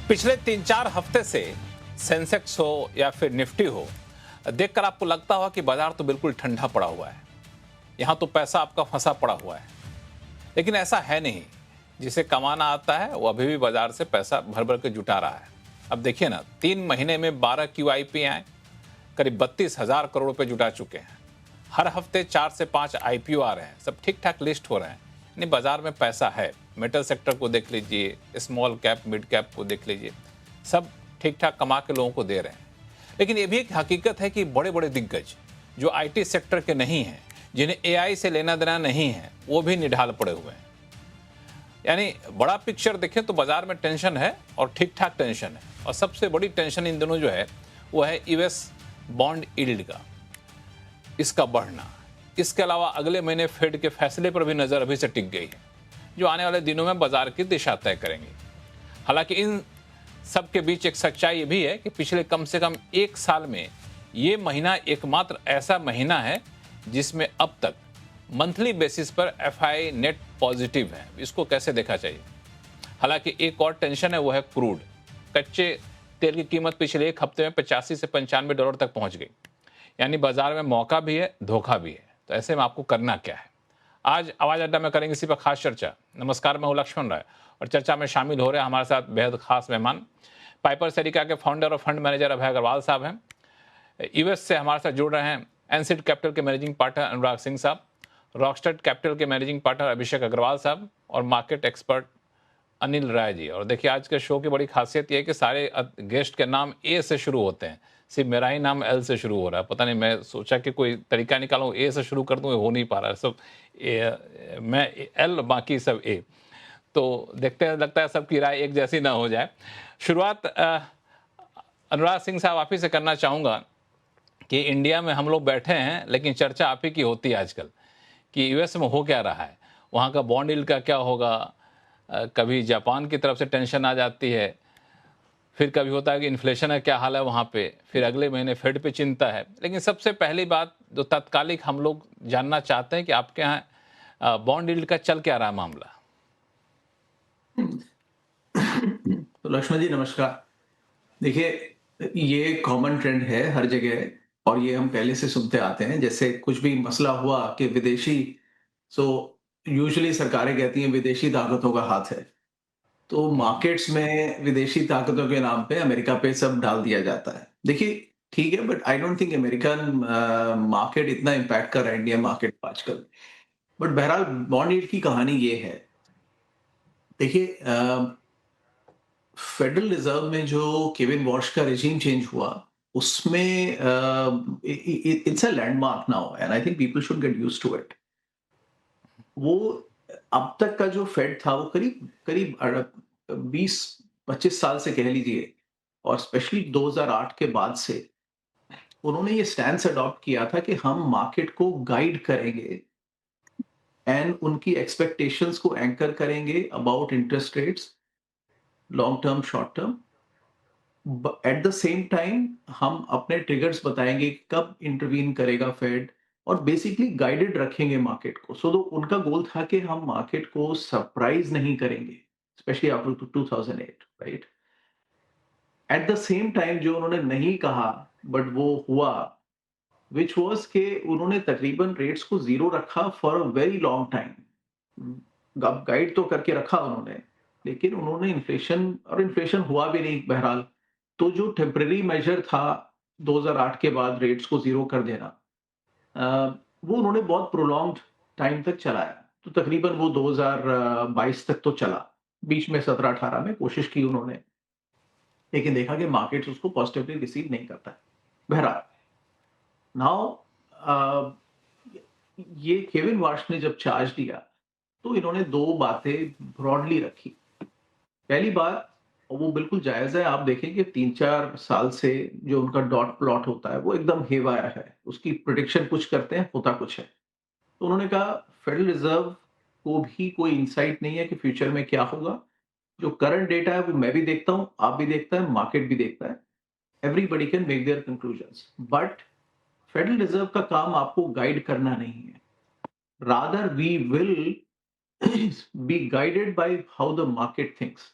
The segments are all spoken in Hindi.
पिछले 3-4 हफ्ते से सेंसेक्स हो या फिर निफ्टी हो, देखकर आपको लगता होगा कि बाजार तो बिल्कुल ठंडा पड़ा हुआ है। यहां तो पैसा आपका फंसा पड़ा हुआ है, लेकिन ऐसा है नहीं। जिसे कमाना आता है वो अभी भी बाजार से पैसा भर भर के जुटा रहा है। अब देखिए ना, 3 महीने में 12 QIP आए, करीब 32,000 करोड़ रुपए जुटा चुके हैं। हर हफ्ते 4 से 5 IPO आ रहे हैं, सब ठीक ठाक लिस्ट हो रहे हैं। यानी बाजार में पैसा है। मेटल सेक्टर को देख लीजिए, स्मॉल कैप मिड कैप को देख लीजिए, सब ठीक ठाक कमा के लोगों को दे रहे हैं। लेकिन ये भी एक हकीकत है कि बड़े बड़े दिग्गज जो IT सेक्टर के नहीं हैं, जिन्हें AI से लेना देना नहीं है, वो भी निढाल पड़े हुए हैं। यानी बड़ा पिक्चर देखें तो बाजार में टेंशन है और ठीक ठाक टेंशन है। और सबसे बड़ी टेंशन इन दिनों जो है वो है US बॉन्ड यील्ड का, इसका बढ़ना। इसके अलावा अगले महीने फेड के फैसले पर भी नजर अभी से टिक गई है, जो आने वाले दिनों में बाजार की दिशा तय करेंगे। हालांकि इन सब के बीच एक सच्चाई ये भी है कि पिछले कम से कम 1 साल में ये महीना एकमात्र ऐसा महीना है जिसमें अब तक मंथली बेसिस पर FI नेट पॉजिटिव है। इसको कैसे देखा चाहिए? हालांकि एक और टेंशन है, वो है क्रूड। कच्चे तेल की कीमत पिछले एक हफ्ते में 85 से $95 तक पहुंच गई। यानी बाजार में मौका भी है, धोखा भी है। तो ऐसे में आपको करना क्या है? आज आवाज अड्डा में करेंगे इसी पर खास चर्चा। नमस्कार, मैं हूं लक्ष्मण राय और चर्चा में शामिल हो रहे हैं हमारे साथ बेहद खास मेहमान। पाइपर सैरिका के फाउंडर और फंड मैनेजर अभय अग्रवाल साहब हैं। US से हमारे साथ जुड़ रहे हैं एनसिड कैपिटल के मैनेजिंग पार्टनर अनुराग सिंह साहब, रॉकस्टार कैपिटल के मैनेजिंग पार्टनर अभिषेक अग्रवाल साहब और मार्केट एक्सपर्ट अनिल राय जी। और देखिए, आज के शो की बड़ी खासियत यह है कि सारे गेस्ट के नाम A से शुरू होते हैं, सिर्फ मेरा ही नाम L से शुरू हो रहा है। पता नहीं, मैं सोचा कि कोई तरीका निकालूं, A से शुरू कर दूं, हो नहीं पा रहा है। सब मैं L, बाकी सब A। तो देखते हैं, लगता है सबकी राय एक जैसी ना हो जाए। शुरुआत अनुराग सिंह साहब आप ही से करना चाहूँगा कि इंडिया में हम लोग बैठे हैं, लेकिन चर्चा आप ही की होती है आजकल कि US में हो क्या रहा है, वहाँ का बॉन्ड यील्ड का क्या होगा। कभी जापान की तरफ से टेंशन आ जाती है, फिर कभी होता है कि इन्फ्लेशन है, क्या हाल है वहाँ पे, फिर अगले महीने फेड पे चिंता है। लेकिन सबसे पहली बात जो तत्कालिक हम लोग जानना चाहते हैं कि आपके यहाँ बॉन्ड यील्ड का चल क्या रहा है मामला? तो लक्ष्मण जी नमस्कार। देखिए, ये कॉमन ट्रेंड है हर जगह और ये हम पहले से सुनते आते हैं। जैसे कुछ भी मसला हुआ कि विदेशी, सो यूजुअली सरकारें कहती हैं विदेशी ताकतों का हाथ है। तो मार्केट्स में विदेशी ताकतों के नाम पे अमेरिका पे सब डाल दिया जाता है। देखिए, ठीक है, but I don't think American market इतना इम्पैक्ट कर रहा है इंडियन मार्केट को आजकल। बट बहरहाल बॉन्ड यील्ड की कहानी ये है। देखिए, फेडरल रिजर्व में जो केविन वॉश का रेजिम चेंज हुआ, उसमें it's a landmark now and I think people should get used to it. वो अब तक का जो फेड था वो करीब करीब 20-25 साल से कह लीजिए, और स्पेशली 2008 के बाद से उन्होंने ये स्टैंस अडॉप्ट किया था कि हम मार्केट को गाइड करेंगे एंड उनकी एक्सपेक्टेशंस को एंकर करेंगे about interest rates, long term, short term. At the same time हम अपने ट्रिगर्स बताएंगे कि कब इंटरवीन करेगा फेड, और बेसिकली गाइडेड रखेंगे मार्केट को। सो तो उनका गोल था कि हम मार्केट को सरप्राइज नहीं करेंगे, specially after 2008, right. At the same time जो उन्होंने नहीं कहा बट वो हुआ, विच वाज के उन्होंने तकरीबन रेट्स को जीरो रखा for a very long time. Guide तो करके रखा उन्होंने, लेकिन उन्होंने इन्फ्लेशन हुआ भी नहीं बहरहाल। तो जो टेम्परेरी मेजर था 2008 के बाद रेट्स को जीरो कर देना, वो उन्होंने बहुत प्रोलॉन्ग्ड टाइम तक चलाया। तो तकरीबन वो 2022 तक तो चला। बीच में 17-18 में कोशिश की उन्होंने, लेकिन देखा कि मार्केट्स उसको पॉजिटिवली रिसीव नहीं करता है। बहरहाल, नाउ ये केविन वार्श ने जब चार्ज लिया तो इन्होंने 2 बातें ब्रॉडली रखी। पहली बात, और वो बिल्कुल जायज़ है, आप देखें कि 3-4 साल से जो उनका डॉट प्लॉट होता है वो एकदम हेवाया है। उसकी प्रेडिक्शन कुछ करते हैं, होता कुछ है। तो उन्होंने कहा फेडरल रिज़र्व को भी कोई इनसाइट नहीं है कि फ्यूचर में क्या होगा। जो करंट डेटा है वो मैं भी देखता हूँ, आप भी देखता है, मार्केट भी देखता है। Everybody can make their conclusions, but federal reserve का काम आपको गाइड करना नहीं है। Rather we will be guided by how the market thinks.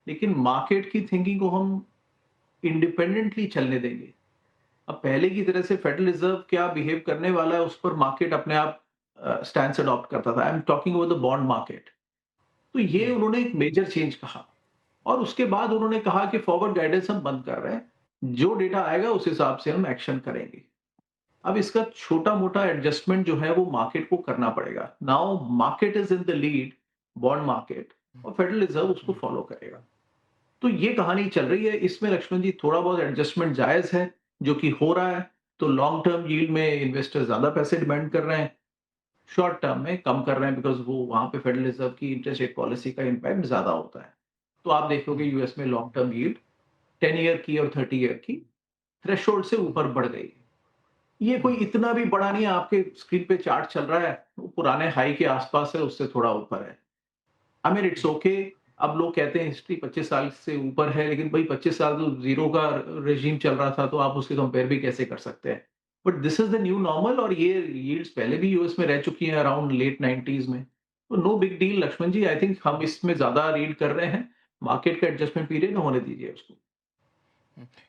लेकिन मार्केट की थिंकिंग को हम इंडिपेंडेंटली चलने देंगे। अब पहले की तरह से फेडरल रिजर्व क्या बिहेव करने वाला है, उस पर मार्केट अपने आप स्टैंस अडॉप्ट करता था। I am talking about the bond market. तो ये उन्होंने एक मेजर चेंज कहा और उसके बाद उन्होंने कहा कि फॉरवर्ड गाइडेंस हम बंद कर रहे हैं। जो डेटा आएगा उस हिसाब से हम एक्शन करेंगे। अब इसका छोटा-मोटा एडजस्टमेंट जो है वो मार्केट को करना पड़ेगा। Now market is in the lead, bond market, और फेडरल रिजर्व उसको फॉलो करेगा। तो ये कहानी चल रही है। इसमें लक्ष्मण जी थोड़ा बहुत एडजस्टमेंट जायज़ है, जो कि हो रहा है। तो लॉन्ग टर्म यील्ड में इन्वेस्टर ज़्यादा पैसे डिमांड कर रहे हैं, शॉर्ट टर्म में कम कर रहे हैं, बिकॉज़ वो वहाँ पे फेडरल रिजर्व की इंटरेस्ट रेट पॉलिसी का इम्पैक्ट ज़्यादा होता है। तो आप देखोगे यूएस में लॉन्ग टर्म यील्ड 10 ईयर की और 30 ईयर की थ्रेशोल्ड से ऊपर बढ़ गई। ये कोई इतना भी बड़ा नहीं है, आपके स्क्रीन पे चार्ट चल रहा है, वो पुराने हाई के आसपास है, उससे थोड़ा ऊपर है। I mean it's okay. अब लोग कहते हैं हिस्ट्री 25 साल से ऊपर है, लेकिन भाई 25 साल तो ज़ीरो का रेजीम चल रहा था, तो आप उससे कंपेयर भी कैसे कर सकते हैं? But this is the new normal, और ये यील्ड्स पहले भी यूएस में रह चुकी हैं अराउंड लेट 90s में। तो no big deal Lakshman ji, I think हम इसमें ज़्यादा रीड कर रहे हैं। मार्केट का एडजस्टमेंट पीरियड होने दीजिए उसको।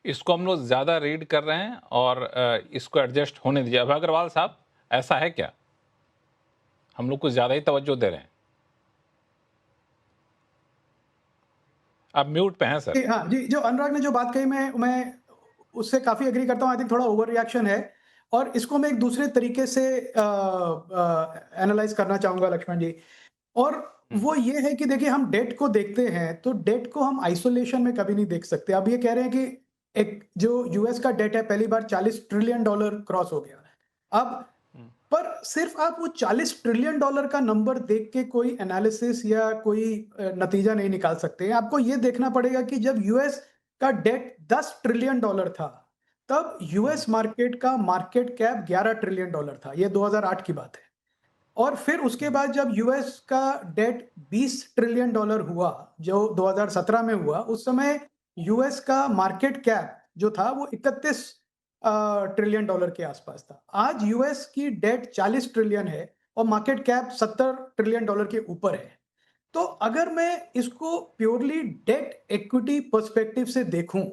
इसको हम लोग ज़्यादा रीड कर रहे हैं और इसको एडजस्ट होने दीजिए। अभय अग्रवाल साहब, ऐसा है क्या? हम लोग कुछ ज़्यादा ही तवज्जो दे रहे हैं। आप म्यूट पे हैं सर। जी, हाँ, जी, जो अनुराग ने जो बात कही मैं उससे काफ़ी एग्री करता हूँ। आई थिंक थोड़ा ओवर रिएक्शन है और इसको मैं एक दूसरे तरीके से एनालाइज़ करना चाहूँगा लक्ष्मण जी। और वो ये है कि देखिए हम डेट को देखते हैं, तो डेट को हम आइसोलेशन में कभी नहीं देख सकते। अब ये कह रहे हैं कि एक जो यूएस का डेट है पहली बार $40 ट्रिलियन क्रॉस हो गया। अब पर सिर्फ आप वो $40 ट्रिलियन का नंबर देख के कोई एनालिसिस या कोई नतीजा नहीं निकाल सकते हैं। आपको ये देखना पड़ेगा कि जब यूएस का डेट $10 ट्रिलियन था, तब यूएस मार्केट का मार्केट कैप $11 ट्रिलियन था। ये 2008 की बात है। और फिर उसके बाद जब यूएस का डेट $20 ट्रिलियन हुआ, जो 2017 में हुआ, उस समय यूएस का मार्केट कैप जो था वो 31 ट्रिलियन के आसपास था। आज यूएस की डेट 40 ट्रिलियन है और मार्केट कैप 70 ट्रिलियन के ऊपर है। तो अगर मैं इसको प्योरली डेट इक्विटी पर्सपेक्टिव से देखूं,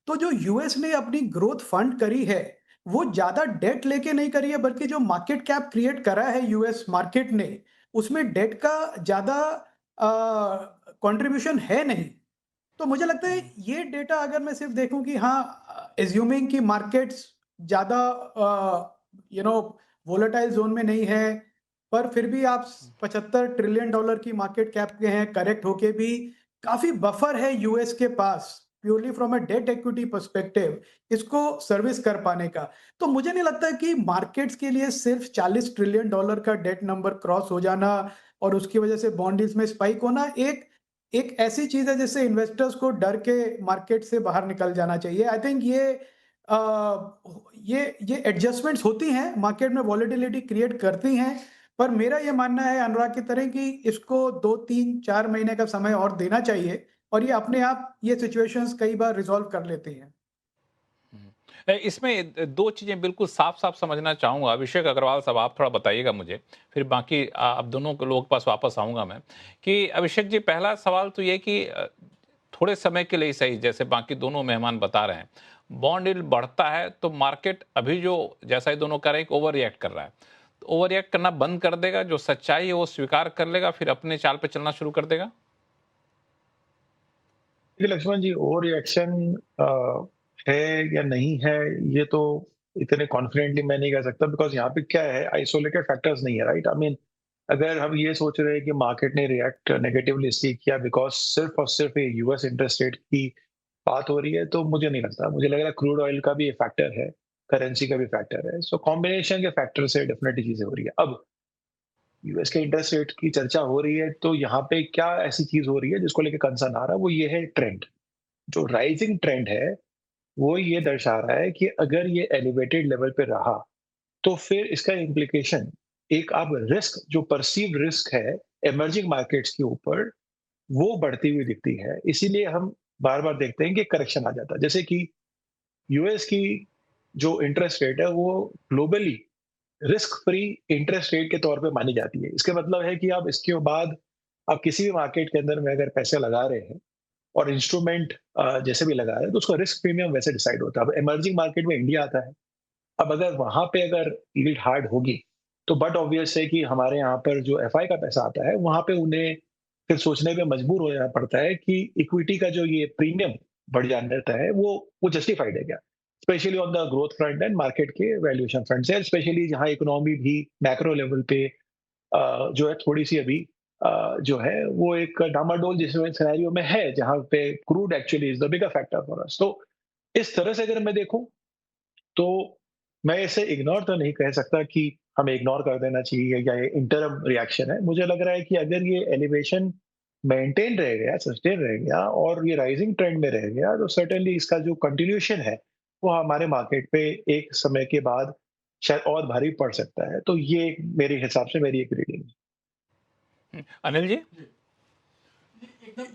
तो जो यूएस ने अपनी ग्रोथ फंड करी है, वो ज़्यादा डेट लेके नहीं करी है, बल्कि जो मार्केट कैप क्रिएट करा है यूएस मार्केट ने, उसमें डेट का ज़्यादा कंट्रीब्यूशन है नहीं। तो मुझे लगता है ये डेटा अगर मैं सिर्फ देखूं कि हाँ, एज्यूमिंग कि मार्केट्स ज़्यादा वोलेटाइल जोन में नहीं है, पर फिर भी आप $75 ट्रिलियन की मार्केट कैप के हैं, करेक्ट होके भी काफ़ी बफर है यूएस के पास, purely from a debt equity perspective, इसको सर्विस कर पाने का। तो मुझे नहीं लगता है कि मार्केट्स के लिए सिर्फ $40 ट्रिलियन का डेट नंबर क्रॉस हो जाना और उसकी वजह से बॉन्ड यील्ड्स में स्पाइक होना एक एक ऐसी चीज़ है जिससे इन्वेस्टर्स को डर के मार्केट से बाहर निकल जाना चाहिए। आई थिंक ये एडजस्टमेंट्स होती हैं, मार्केट में वॉलेटिलिटी क्रिएट करती हैं, पर मेरा ये मानना है अनुराग की तरह कि इसको 2, 3, 4 महीने का समय और देना चाहिए और ये अपने आप ये सिचुएशंस कई बार रिज़ॉल्व कर लेती हैं। इसमें दो चीज़ें बिल्कुल साफ-साफ समझना चाहूँगा। अभिषेक अग्रवाल साहब, आप थोड़ा बताइएगा मुझे, फिर बाकी आप दोनों के लोगों के पास वापस आऊँगा मैं। कि अभिषेक जी, पहला सवाल तो ये कि थोड़े समय के लिए ही सही, जैसे बाकी दोनों मेहमान बता रहे हैं, बॉन्ड यील्ड बढ़ता है तो मार्केट अभी जो जैसा ये दोनों कह रहे हैं कि ओवर रिएक्ट कर रहा है। तो ओवर रिएक्ट करना बंद कर देगा, जो सच्चाई है वो स्वीकार कर लेगा, फिर अपने चाल पे चलना शुरू कर देगा? देखिए लक्ष्मण जी, ओवर रिएक्शन है या नहीं है, ये तो इतने कॉन्फिडेंटली मैं नहीं कह सकता, बिकॉज यहाँ पे क्या है, आइसोलेटेड फैक्टर्स नहीं है, राइट? आई मीन अगर हम ये सोच रहे हैं कि मार्केट ने रिएक्ट नेगेटिवली इसलिए किया बिकॉज सिर्फ और सिर्फ ये यूएस इंटरेस्ट रेट की बात हो रही है, तो मुझे नहीं लगता। मुझे लग रहा है क्रूड ऑयल का भी ये फैक्टर है, करेंसी का भी फैक्टर है। सो कॉम्बिनेशन के फैक्टर से डेफिनेटली चीजें हो रही है। अब यूएस के इंटरेस्ट रेट की चर्चा हो रही है, तो यहाँ पे क्या ऐसी चीज हो रही है जिसको लेकर कंसर्न आ रहा है, वो ये है ट्रेंड। जो राइजिंग ट्रेंड है वो ये दर्शा रहा है कि अगर ये एलिवेटेड लेवल पे रहा, तो फिर इसका इम्प्लीकेशन, एक आप रिस्क, जो परसीव्ड रिस्क है इमर्जिंग मार्केट्स के ऊपर, वो बढ़ती हुई दिखती है। इसीलिए हम बार बार देखते हैं कि करेक्शन आ जाता है। जैसे कि यूएस की जो इंटरेस्ट रेट है वो globally risk free interest rate के तौर पे मानी जाती है। इसका मतलब है कि आप इसके बाद आप किसी भी मार्केट के अंदर में अगर पैसे लगा रहे हैं, और इंस्ट्रूमेंट जैसे भी लगा रहे हैं, तो उसका रिस्क प्रीमियम वैसे डिसाइड होता है। अब इमर्जिंग मार्केट में इंडिया आता है, अब अगर वहां पे अगर यील्ड हार्ड होगी, तो बट ऑब्वियस है कि हमारे यहाँ पर जो एफआई का पैसा आता है, वहां पे उन्हें फिर सोचने पे मजबूर हो जाना पड़ता है कि इक्विटी का जो ये प्रीमियम बढ़ जाता है, वो जस्टिफाइड है क्या, specially on the growth front end market के वैल्यूएशन फ्रंट से, स्पेशली जहाँ इकोनॉमी भी मैक्रो लेवल पे जो है थोड़ी सी अभी जो है वो एक डामाडोल जिस सिनेरियो में है, जहाँ पे crude actually is the bigger factor for us. तो इस तरह से अगर मैं देखूं, तो मैं इसे इग्नोर तो नहीं कह सकता कि हमें इग्नोर कर देना चाहिए या ये इंटरम रिएक्शन है। मुझे लग रहा है कि अगर ये एलिवेशन मेंटेन रह गया, सस्टेन रह गया और ये राइजिंग ट्रेंड में रह गया, तो सर्टेनली इसका जो कंटिन्यूएशन है वो हमारे मार्केट पे एक समय के बाद शायद और भारी पड़ सकता है। तो ये मेरे हिसाब से मेरी एक रीडिंग है। अनिल जी,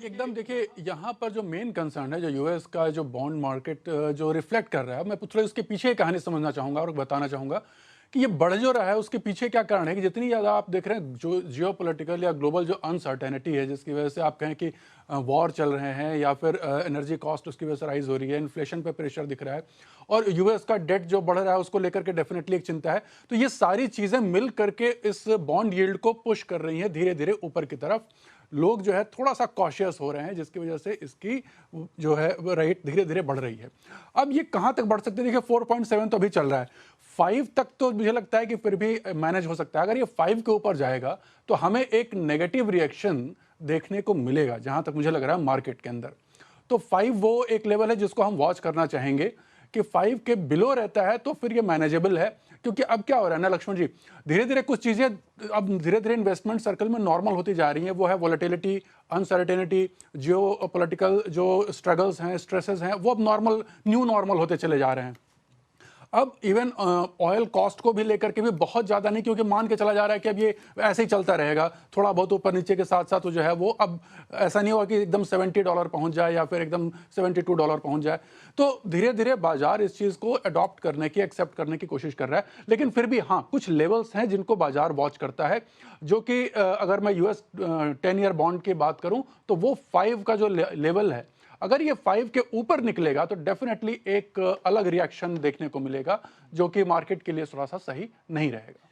एकदम देखिए, यहाँ पर जो मेन कंसर्न है, जो यूएस का जो बॉन्ड मार्केट जो रिफ्लेक्ट कर रहा है, मैं थोड़ा उसके पीछे कहानी समझना चाहूँगा और बताना चाहूँगा कि ये बढ़ जो रहा है उसके पीछे क्या कारण है कि जितनी ज़्यादा आप देख रहे हैं जो जियोपॉलिटिकल या ग्लोबल जो अनसर्टेनिटी है, जिसकी वजह से आप कहें कि वॉर चल रहे हैं या फिर एनर्जी कॉस्ट उसकी वजह से राइज हो रही है, इन्फ्लेशन पे प्रेशर दिख रहा है और यूएस का डेट जो बढ़ रहा है उसको लेकर के डेफिनेटली एक चिंता है। तो ये सारी चीज़ें मिल करके इस बॉन्ड यील्ड को पुश कर रही हैं धीरे धीरे ऊपर की तरफ। लोग जो है थोड़ा सा कॉशियस हो रहे हैं, जिसकी वजह से इसकी जो है रेट धीरे धीरे बढ़ रही है। अब ये कहाँ तक बढ़ सकते हैं, देखिए 4.7 तो अभी चल रहा है, 5 तक तो मुझे लगता है कि फिर भी मैनेज हो सकता है। अगर ये 5 के ऊपर जाएगा तो हमें एक नेगेटिव रिएक्शन देखने को मिलेगा, जहाँ तक मुझे लग रहा है मार्केट के अंदर। तो 5 वो एक लेवल है जिसको हम वॉच करना चाहेंगे कि 5 के बिलो रहता है तो फिर ये मैनेजेबल है। क्योंकि अब क्या हो रहा है ना लक्ष्मण जी, धीरे धीरे कुछ चीज़ें अब धीरे धीरे इन्वेस्टमेंट सर्कल में नॉर्मल होती जा रही हैं। वो है वॉलेटिलिटी, अनसर्टेनिटी, जियो पॉलिटिकल जो स्ट्रगल्स हैं, स्ट्रेसेस हैं, वो अब नॉर्मल न्यू नॉर्मल होते चले जा रहे हैं। अब इवन ऑयल कॉस्ट को भी लेकर के भी बहुत ज़्यादा नहीं, क्योंकि मान के चला जा रहा है कि अब ये ऐसे ही चलता रहेगा, थोड़ा बहुत ऊपर नीचे के साथ साथ जो है वो अब ऐसा नहीं होगा कि एकदम $70 पहुंच जाए या फिर एकदम $72 पहुंच जाए। तो धीरे धीरे बाजार इस चीज़ को अडॉप्ट करने की, एक्सेप्ट करने की कोशिश कर रहा है। लेकिन फिर भी हाँ, कुछ लेवल्स हैं जिनको बाजार वॉच करता है, जो कि अगर मैं US 10 ईयर बॉन्ड की बात करूँ तो वो 5 का जो लेवल है, अगर ये 5 के ऊपर निकलेगा तो डेफिनेटली एक अलग रिएक्शन देखने को मिलेगा, जो कि मार्केट के लिए थोड़ा सा सही नहीं रहेगा।